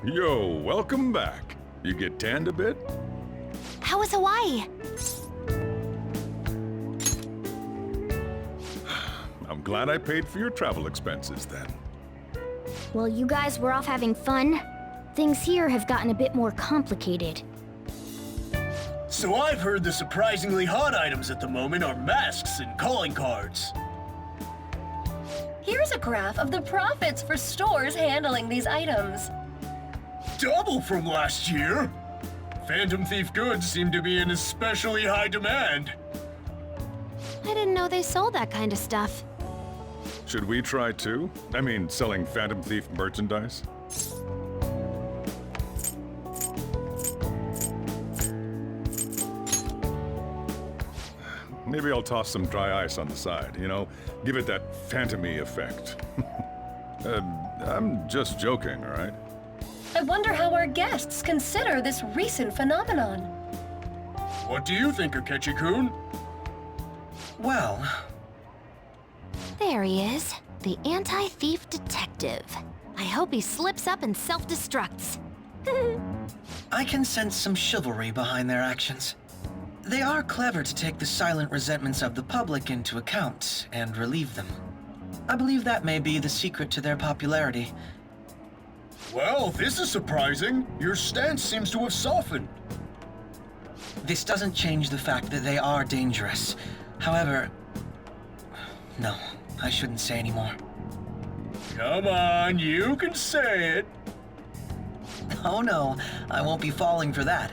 Yo, welcome back. You get tanned a bit? How was Hawaii? I'm glad I paid for your travel expenses then. Well, you guys were off having fun. Things here have gotten a bit more complicated. So I've heard the surprisingly hot items at the moment are masks and calling cards. Here's a graph of the profits for stores handling these items. Double from last year! Phantom Thief goods seem to be in especially high demand. I didn't know they sold that kind of stuff. Should we try too? I mean, selling Phantom Thief merchandise? Maybe I'll toss some dry ice on the side, you know? Give it that phantom-y effect. I'm just joking, all right? I wonder how our guests consider this recent phenomenon. What do you think, Akechi-kun? Well, There he is, the anti-thief detective. I hope he slips up and self-destructs. I can sense some chivalry behind their actions. They are clever to take the silent resentments of the public into account and relieve them. I believe that may be the secret to their popularity. Well, this is surprising. Your stance seems to have softened. This doesn't change the fact that they are dangerous. However, no, I shouldn't say any more. Come on, you can say it. Oh no, I won't be falling for that.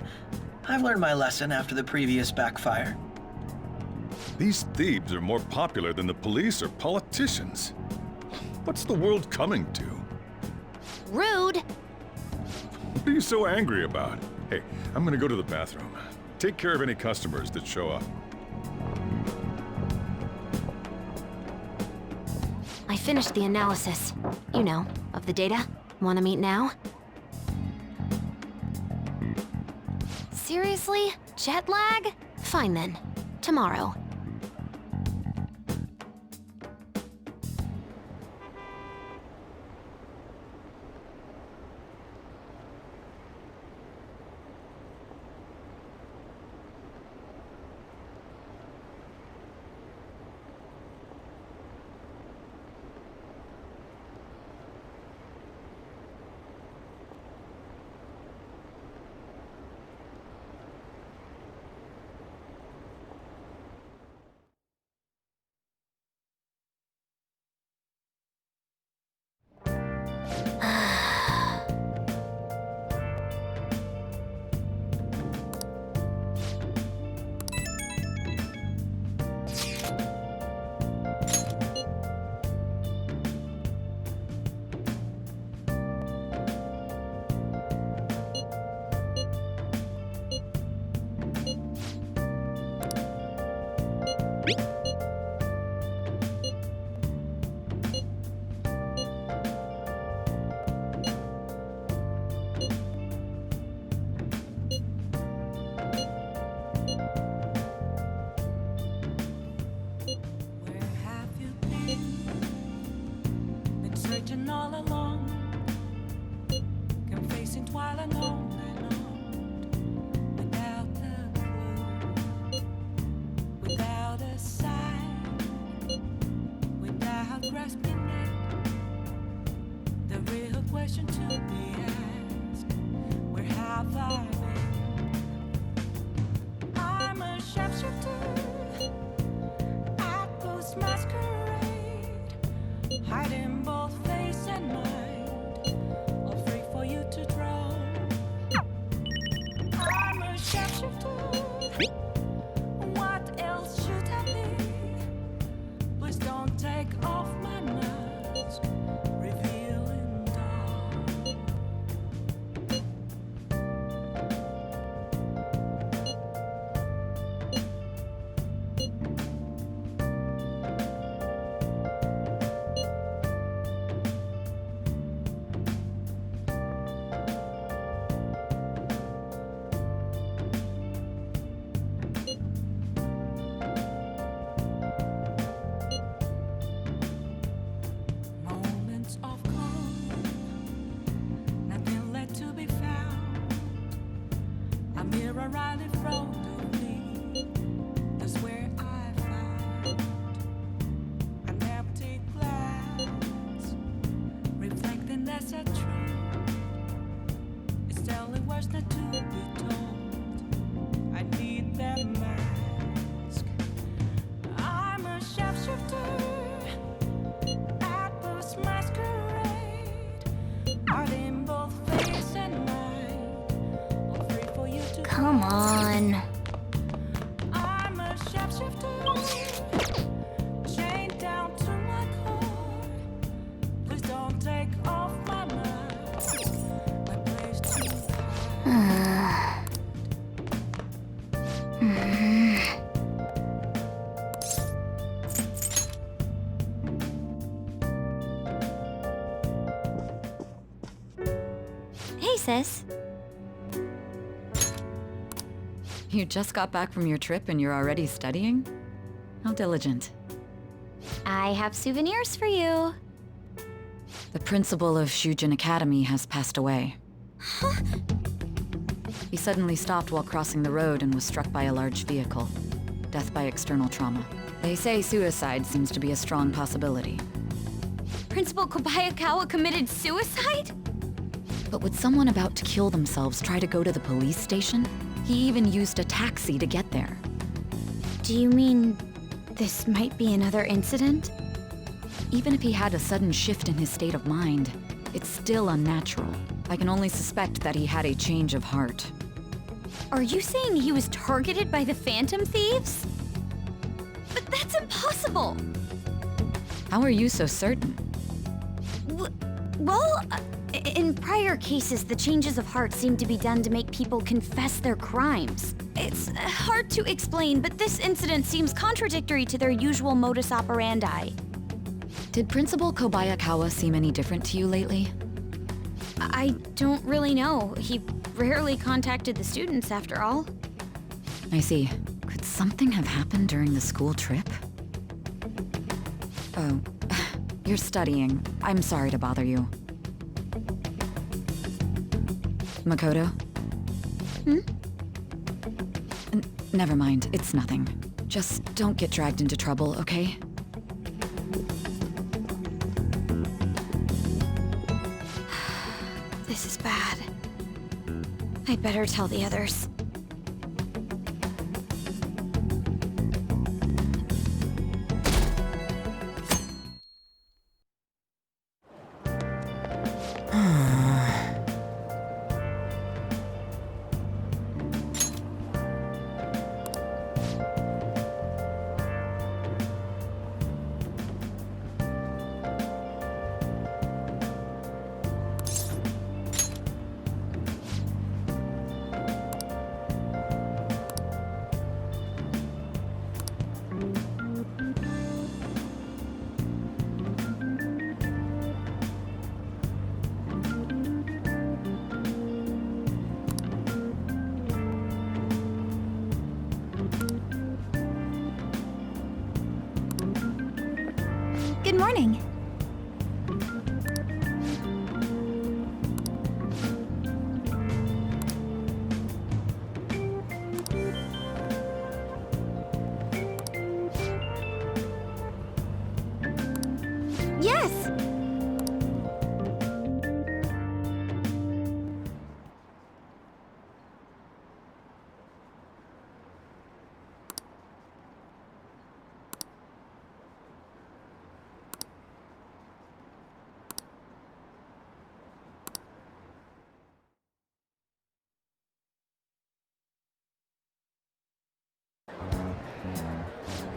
I've learned my lesson after the previous backfire. These thieves are more popular than the police or politicians. What's the world coming to? Rude! What are you so angry about? Hey, I'm gonna go to the bathroom. Take care of any customers that show up. I finished the analysis. You know, of the data. Wanna meet now? Seriously? Jet lag? Fine then. Tomorrow. Where have you been? Been searching all along, confessing while alone and on, without a clue, without a sign, without grasping it. The real question to be asked: where have I been? I'm a sharpshooter. Masquerade, hiding both face and mind, all free for you to draw. I'm a sharpshooter. What else should I be? Please don't take off my mask, revealing dawn. thesis. You just got back from your trip and you're already studying? How diligent. I have souvenirs for you. The principal of Shujin Academy has passed away. He suddenly stopped while crossing the road and was struck by a large vehicle. Death by external trauma. They say suicide seems to be a strong possibility. Principal Kobayakawa committed suicide? But would someone about to kill themselves try to go to the police station? He even used a taxi to get there. Do you mean this might be another incident? Even if he had a sudden shift in his state of mind, it's still unnatural. I can only suspect that he had a change of heart. Are you saying he was targeted by the Phantom Thieves? But that's impossible! How are you so certain? Well, in prior cases, the changes of heart seem to be done to make people confess their crimes. It's hard to explain, but this incident seems contradictory to their usual modus operandi. Did Principal Kobayakawa seem any different to you lately? I don't really know. He rarely contacted the students, after all. I see. Could something have happened during the school trip? Oh, you're studying. I'm sorry to bother you. Makoto? Never mind, it's nothing. Just don't get dragged into trouble, okay? This is bad. I'd better tell the others. Good morning. Yes!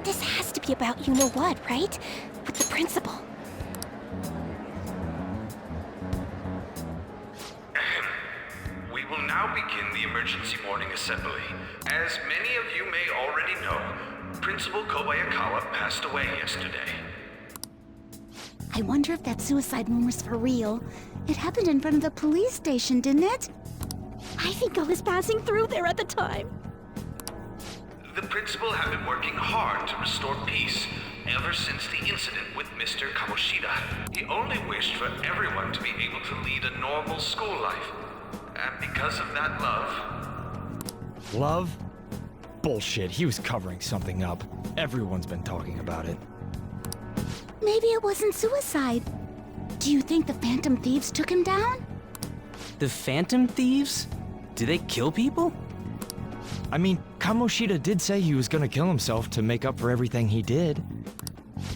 This has to be about you-know-what, right? With the principal. We will now begin the emergency morning assembly. As many of you may already know, Principal Kobayakawa passed away yesterday. I wonder if that suicide rumor's for real. It happened in front of the police station, didn't it? I think I was passing through there at the time. The principal had been working hard to restore peace ever since the incident with Mr. Kamoshida. He only wished for everyone to be able to lead a normal school life. And because of that love... Love? Bullshit, he was covering something up. Everyone's been talking about it. Maybe it wasn't suicide. Do you think the Phantom Thieves took him down? The Phantom Thieves? Do they kill people? I mean, Kamoshida did say he was gonna kill himself to make up for everything he did.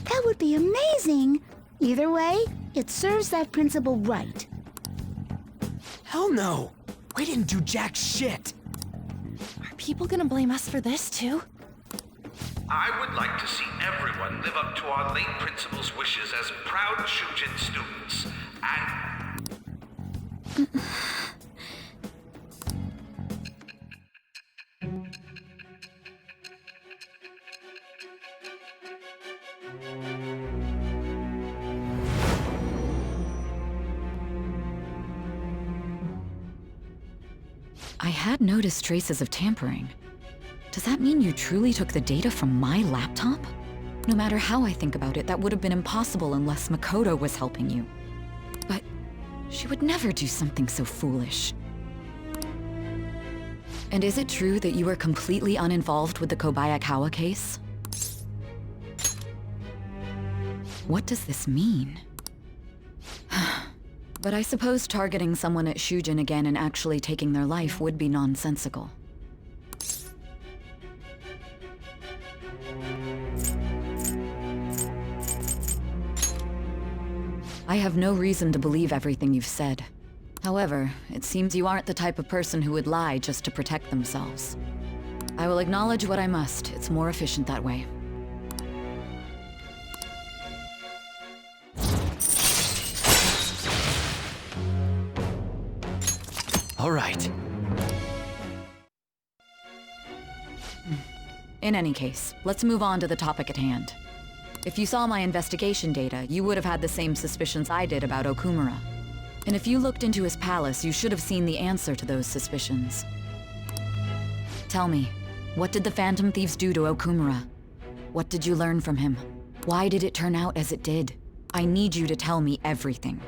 That would be amazing. Either way, it serves that principal right. Hell no! We didn't do jack shit! Are people gonna blame us for this, too? I would like to see everyone live up to our late principal's wishes as proud Shujin students, and... had noticed traces of tampering. Does that mean you truly took the data from my laptop? No matter how I think about it, that would have been impossible unless Makoto was helping you. But she would never do something so foolish. And is it true that you were completely uninvolved with the Kobayakawa case? What does this mean? But I suppose targeting someone at Shujin again and actually taking their life would be nonsensical. I have no reason to believe everything you've said. However, it seems you aren't the type of person who would lie just to protect themselves. I will acknowledge what I must. It's more efficient that way. All right. In any case, let's move on to the topic at hand. If you saw my investigation data, you would have had the same suspicions I did about Okumura. And if you looked into his palace, you should have seen the answer to those suspicions. Tell me, what did the Phantom Thieves do to Okumura? What did you learn from him? Why did it turn out as it did? I need you to tell me everything.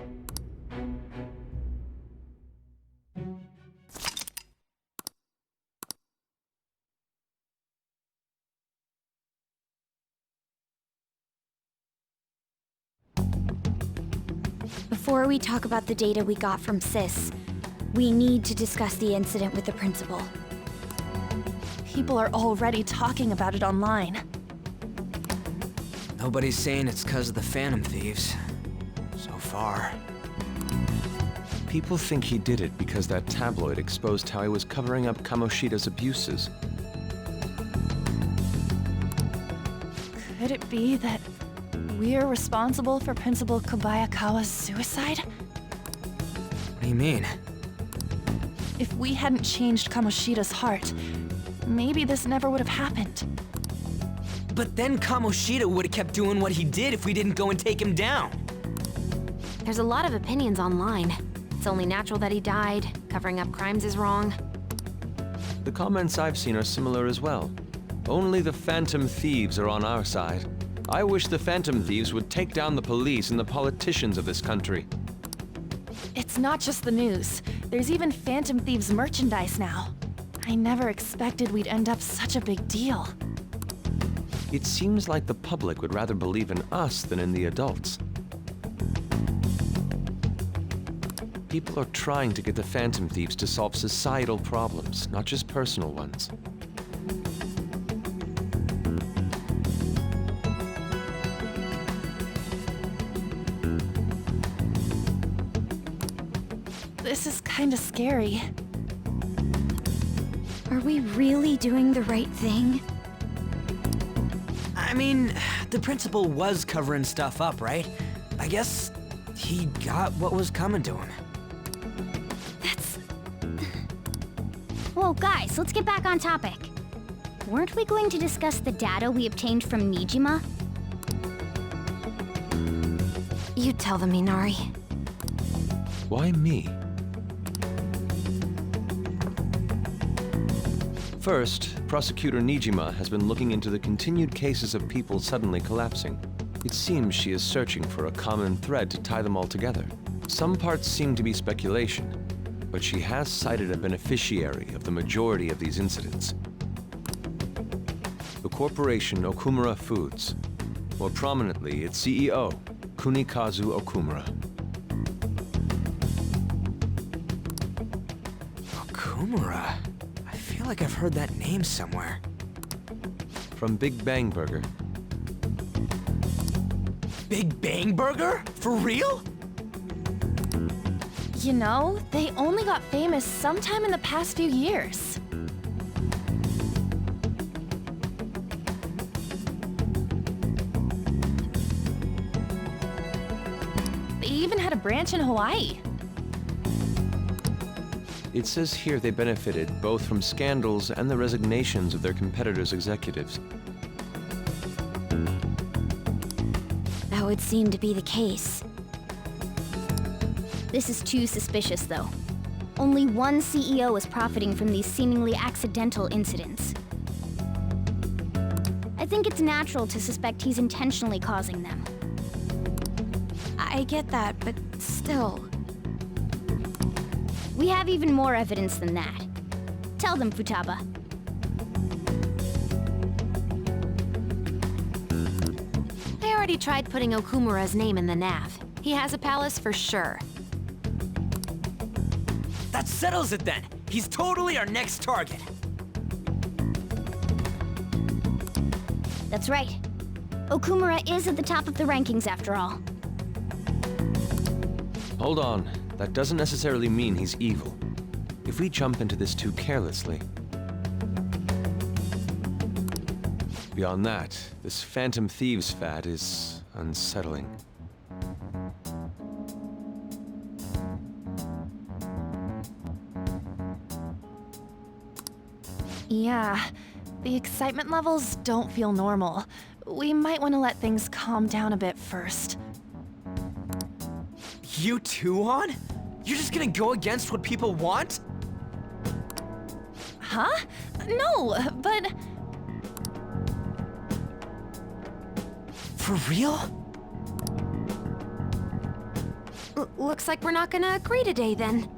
Before we talk about the data we got from Sis, we need to discuss the incident with the principal. People are already talking about it online. Nobody's saying it's because of the Phantom Thieves. So far. People think he did it because that tabloid exposed how he was covering up Kamoshida's abuses. Could it be that we're responsible for Principal Kobayakawa's suicide? What do you mean? If we hadn't changed Kamoshida's heart, maybe this never would have happened. But then Kamoshida would have kept doing what he did if we didn't go and take him down. There's a lot of opinions online. It's only natural that he died. Covering up crimes is wrong. The comments I've seen are similar as well. Only the Phantom Thieves are on our side. I wish the Phantom Thieves would take down the police and the politicians of this country. It's not just the news. There's even Phantom Thieves merchandise now. I never expected we'd end up such a big deal. It seems like the public would rather believe in us than in the adults. People are trying to get the Phantom Thieves to solve societal problems, not just personal ones. This is kinda scary. Are we really doing the right thing? I mean, the principal was covering stuff up, right? I guess he got what was coming to him. Whoa, guys, let's get back on topic. Weren't we going to discuss the data we obtained from Nijima? You tell them, Minari. Why me? First, Prosecutor Nijima has been looking into the continued cases of people suddenly collapsing. It seems she is searching for a common thread to tie them all together. Some parts seem to be speculation, but she has cited a beneficiary of the majority of these incidents. The corporation Okumura Foods. More prominently, its CEO, Kunikazu Okumura. Okumura? I feel like I've heard that name somewhere. From Big Bang Burger. Big Bang Burger? For real? You know, they only got famous sometime in the past few years. They even had a branch in Hawaii. It says here they benefited both from scandals and the resignations of their competitors' executives. That would seem to be the case. This is too suspicious, though. Only one CEO is profiting from these seemingly accidental incidents. I think it's natural to suspect he's intentionally causing them. I get that, but still. We have even more evidence than that. Tell them, Futaba. They already tried putting Okumura's name in the nav. He has a palace for sure. That settles it then. He's totally our next target. That's right. Okumura is at the top of the rankings after all. Hold on. That doesn't necessarily mean he's evil. If we jump into this too carelessly... Beyond that, this Phantom Thieves fad is unsettling. Yeah, the excitement levels don't feel normal. We might want to let things calm down a bit first. You too, On? You're just gonna go against what people want? Huh? No, but... For real? Looks like we're not gonna agree today then.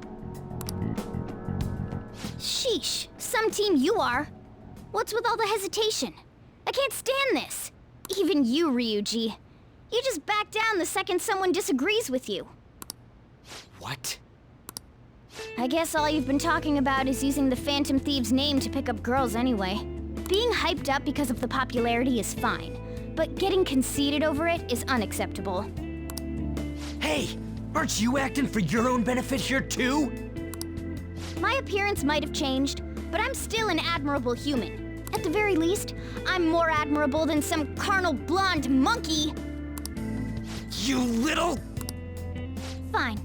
Sheesh, some team you are. What's with all the hesitation? I can't stand this. Even you, Ryuji. You just back down the second someone disagrees with you. What? I guess all you've been talking about is using the Phantom Thieves' name to pick up girls anyway. Being hyped up because of the popularity is fine, but getting conceited over it is unacceptable. Hey, aren't you acting for your own benefit here too? My appearance might have changed, but I'm still an admirable human. At the very least, I'm more admirable than some carnal blonde monkey. You little... Fine.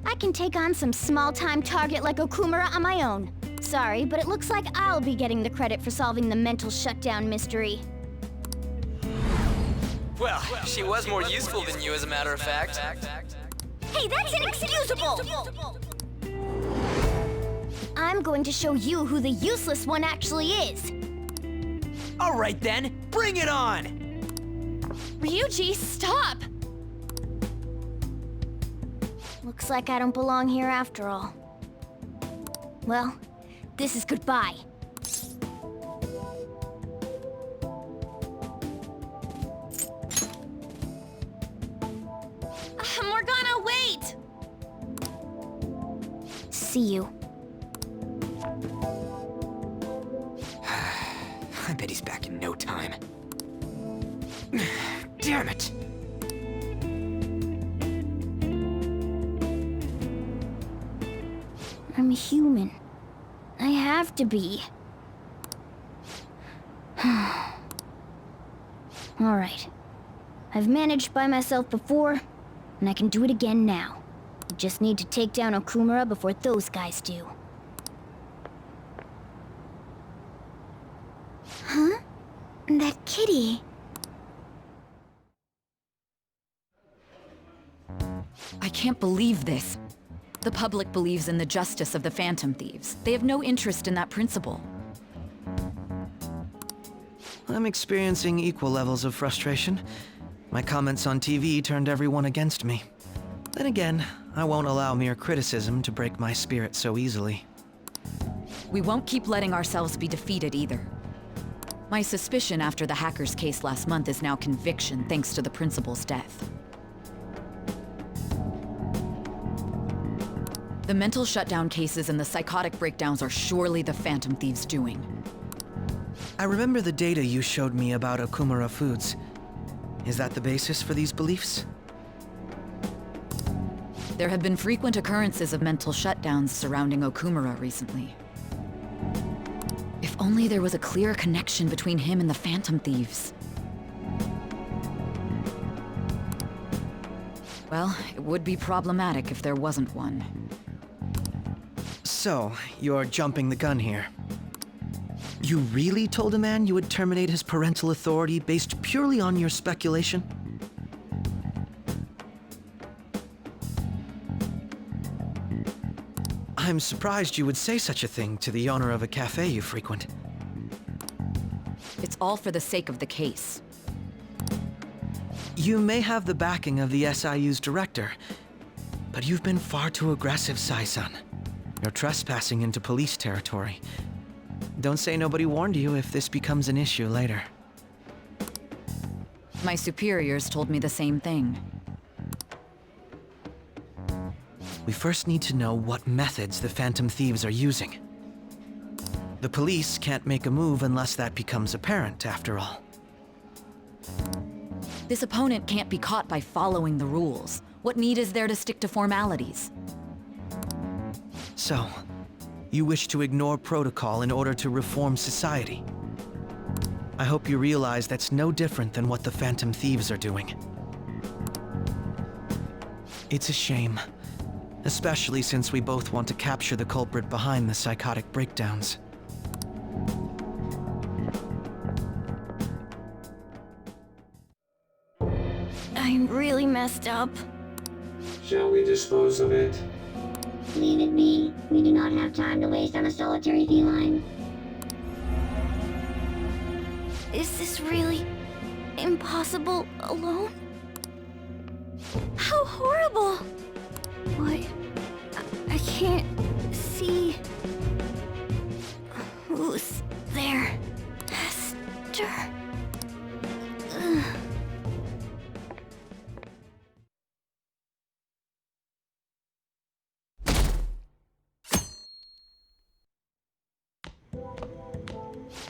I can take on some small-time target like Okumura on my own. Sorry, but it looks like I'll be getting the credit for solving the mental shutdown mystery. Well, she was more useful than you, as a matter of fact. Hey, that's inexcusable! I'm going to show you who the useless one actually is. All right then, bring it on! Ryuji, stop! Looks like I don't belong here after all. Well, this is goodbye. Morgana, wait! See you. I bet he's back in no time. Damn it! I'm human. I have to be. Alright. I've managed by myself before, and I can do it again now. I just need to take down Okumura before those guys do. Huh? That kitty. I can't believe this. The public believes in the justice of the Phantom Thieves. They have no interest in that principle. I'm experiencing equal levels of frustration. My comments on TV turned everyone against me. Then again, I won't allow mere criticism to break my spirit so easily. We won't keep letting ourselves be defeated either. My suspicion after the hacker's case last month is now conviction thanks to the principal's death. The mental shutdown cases and the psychotic breakdowns are surely the Phantom Thieves' doing. I remember the data you showed me about Okumura Foods. Is that the basis for these beliefs? There have been frequent occurrences of mental shutdowns surrounding Okumura recently. If only there was a clear connection between him and the Phantom Thieves. Well, it would be problematic if there wasn't one. So, you're jumping the gun here. You really told a man you would terminate his parental authority based purely on your speculation? I'm surprised you would say such a thing to the owner of a cafe you frequent. It's all for the sake of the case. You may have the backing of the SIU's director, but you've been far too aggressive, Sai-san. You're trespassing into police territory. Don't say nobody warned you if this becomes an issue later. My superiors told me the same thing. We first need to know what methods the Phantom Thieves are using. The police can't make a move unless that becomes apparent, after all. This opponent can't be caught by following the rules. What need is there to stick to formalities? So, you wish to ignore protocol in order to reform society. I hope you realize that's no different than what the Phantom Thieves are doing. It's a shame, especially since we both want to capture the culprit behind the psychotic breakdowns. I'm really messed up. Shall we dispose of it? Leave it be. We do not have time to waste on a solitary feline. Is this really impossible alone? How horrible! What? I can't see. Who's there? Esther. Ugh.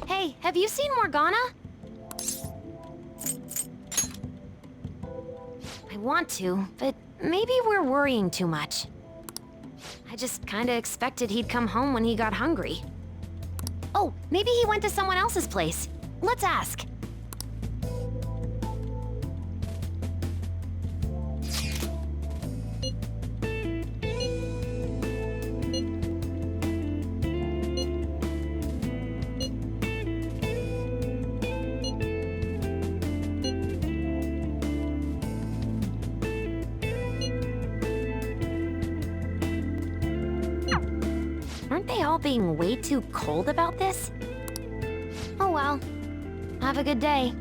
Hey, have you seen Morgana? I want to, but maybe we're worrying too much. I just kinda expected he'd come home when he got hungry. Oh, maybe he went to someone else's place. Let's ask. Aren't they all being way too cold about this? Oh well. Have a good day.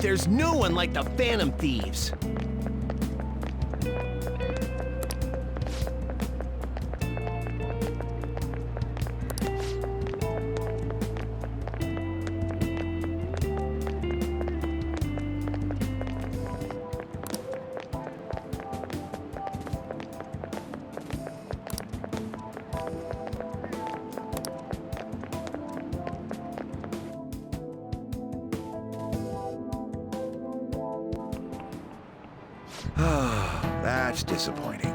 There's no one like the Phantom Thieves. That's disappointing.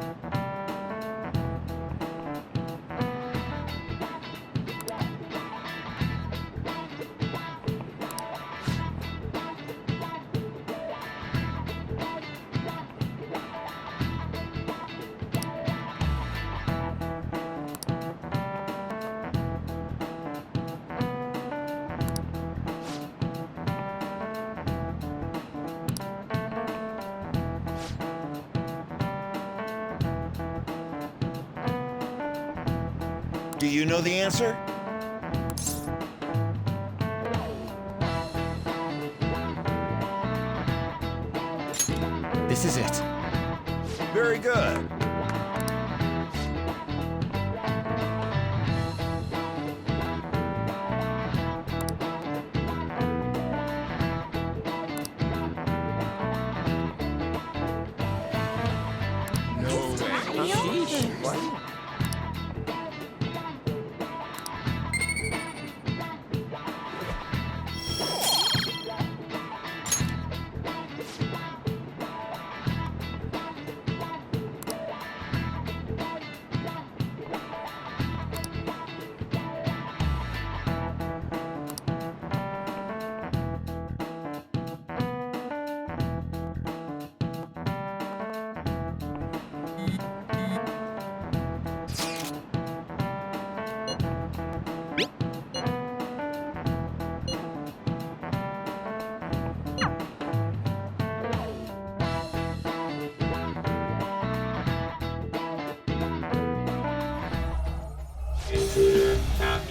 Do you know the answer? This is it. Very good.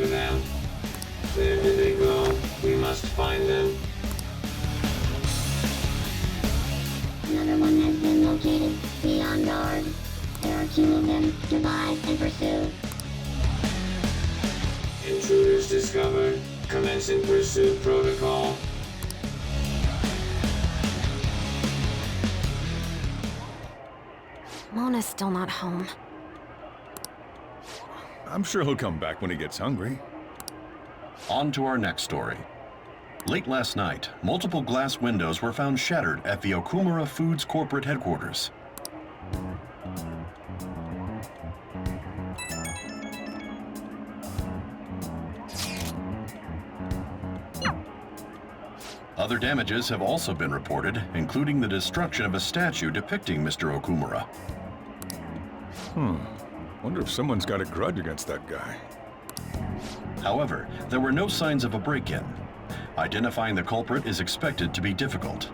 after them. Where did they go? We must find them. Another one has been located. Be on guard. There are 2 of them. Survive and pursue. Intruders discovered. Commencing pursuit protocol. Mona's still not home. I'm sure he'll come back when he gets hungry. On to our next story. Late last night, multiple glass windows were found shattered at the Okumura Foods corporate headquarters. Other damages have also been reported, including the destruction of a statue depicting Mr. Okumura. Wonder if someone's got a grudge against that guy. However, there were no signs of a break-in. Identifying the culprit is expected to be difficult.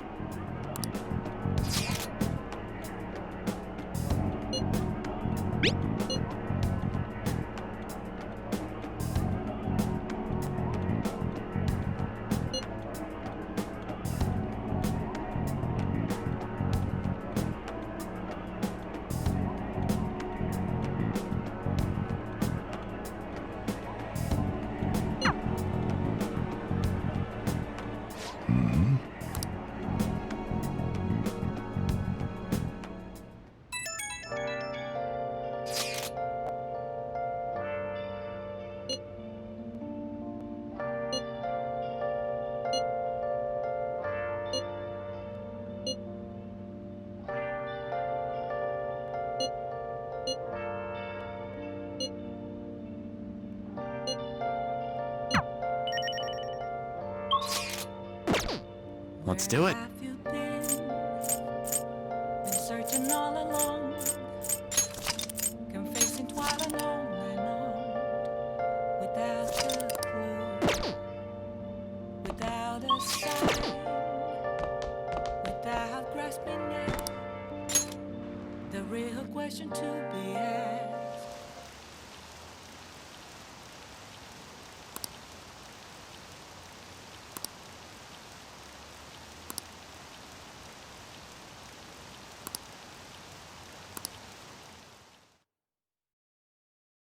Let's do it. Have you been searching all along, confessing twilight alone and on, without a clue, without a sign, without grasping it, the real question to be asked.